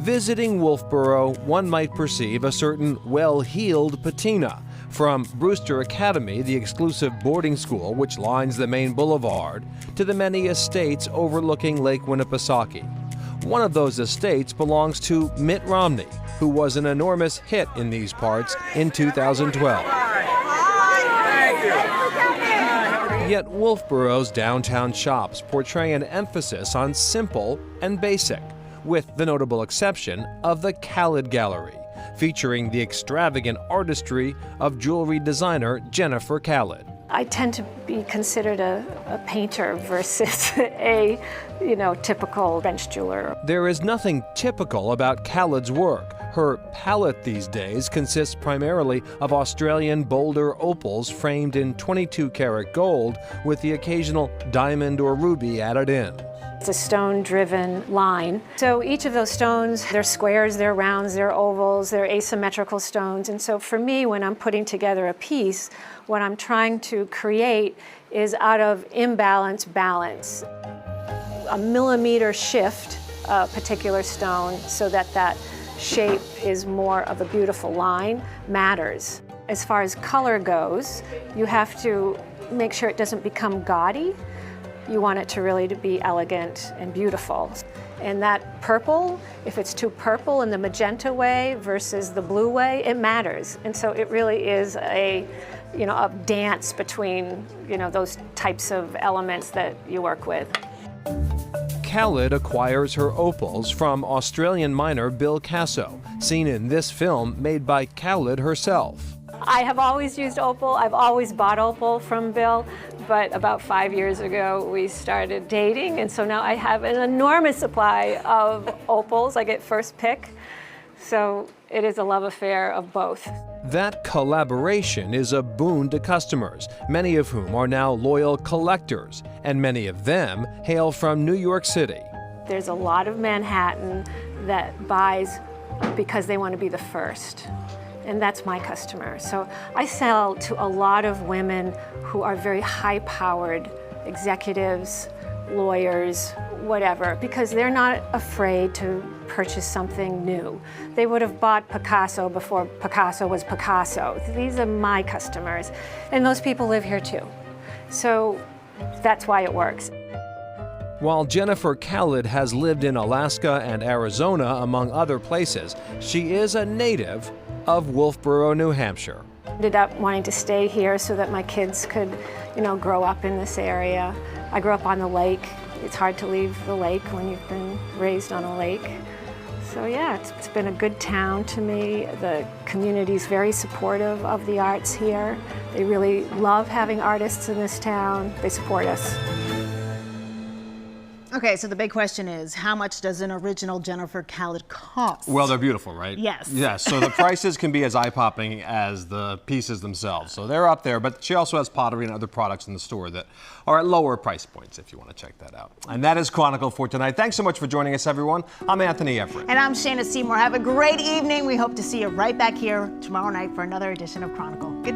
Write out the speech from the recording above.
Visiting Wolfeboro, one might perceive a certain well-heeled patina. From Brewster Academy, the exclusive boarding school which lines the main boulevard, to the many estates overlooking Lake Winnipesaukee. One of those estates belongs to Mitt Romney, who was an enormous hit in these parts in 2012. Yet Wolfeboro's downtown shops portray an emphasis on simple and basic, with the notable exception of the Khaled Gallery, featuring the extravagant artistry of jewelry designer Jennifer Khaled. I tend to be considered a painter versus a, typical French jeweler. There is nothing typical about Khaled's work. Her palette these days consists primarily of Australian boulder opals framed in 22-karat gold with the occasional diamond or ruby added in. It's a stone-driven line. So each of those stones, they're squares, they're rounds, they're ovals, they're asymmetrical stones. And so for me, when I'm putting together a piece, what I'm trying to create is out of imbalance, balance. A millimeter shift a particular stone so that that shape is more of a beautiful line matters. As far as color goes, you have to make sure it doesn't become gaudy. You want it to really be elegant and beautiful. And that purple, if it's too purple in the magenta way versus the blue way, it matters. And so it really is a dance between, those types of elements that you work with. Khaled acquires her opals from Australian miner Bill Casso, seen in this film made by Khaled herself. I have always used opal. I've always bought opal from Bill, but about 5 years ago we started dating, and so now I have an enormous supply of opals. I get first pick, so it is a love affair of both. That collaboration is a boon to customers, many of whom are now loyal collectors, and many of them hail from New York City. There's a lot of Manhattan that buys because they want to be the first. And that's my customer. So I sell to a lot of women who are very high-powered executives, lawyers, whatever, because they're not afraid to purchase something new. They would have bought Picasso before Picasso was Picasso. These are my customers, and those people live here too. So that's why it works. While Jennifer Khaled has lived in Alaska and Arizona, among other places, she is a native of Wolfeboro, New Hampshire. Ended up wanting to stay here so that my kids could, grow up in this area. I grew up on the lake. It's hard to leave the lake when you've been raised on a lake. So yeah, it's been a good town to me. The community's very supportive of the arts here. They really love having artists in this town. They support us. Okay, so the big question is, how much does an original Jennifer Khaled cost? Well, they're beautiful, right? Yes. Yes, so the prices can be as eye-popping as the pieces themselves. So they're up there, but she also has pottery and other products in the store that are at lower price points if you want to check that out. And that is Chronicle for tonight. Thanks so much for joining us, everyone. I'm Anthony Everett. And I'm Shana Seymour. Have a great evening. We hope to see you right back here tomorrow night for another edition of Chronicle. Good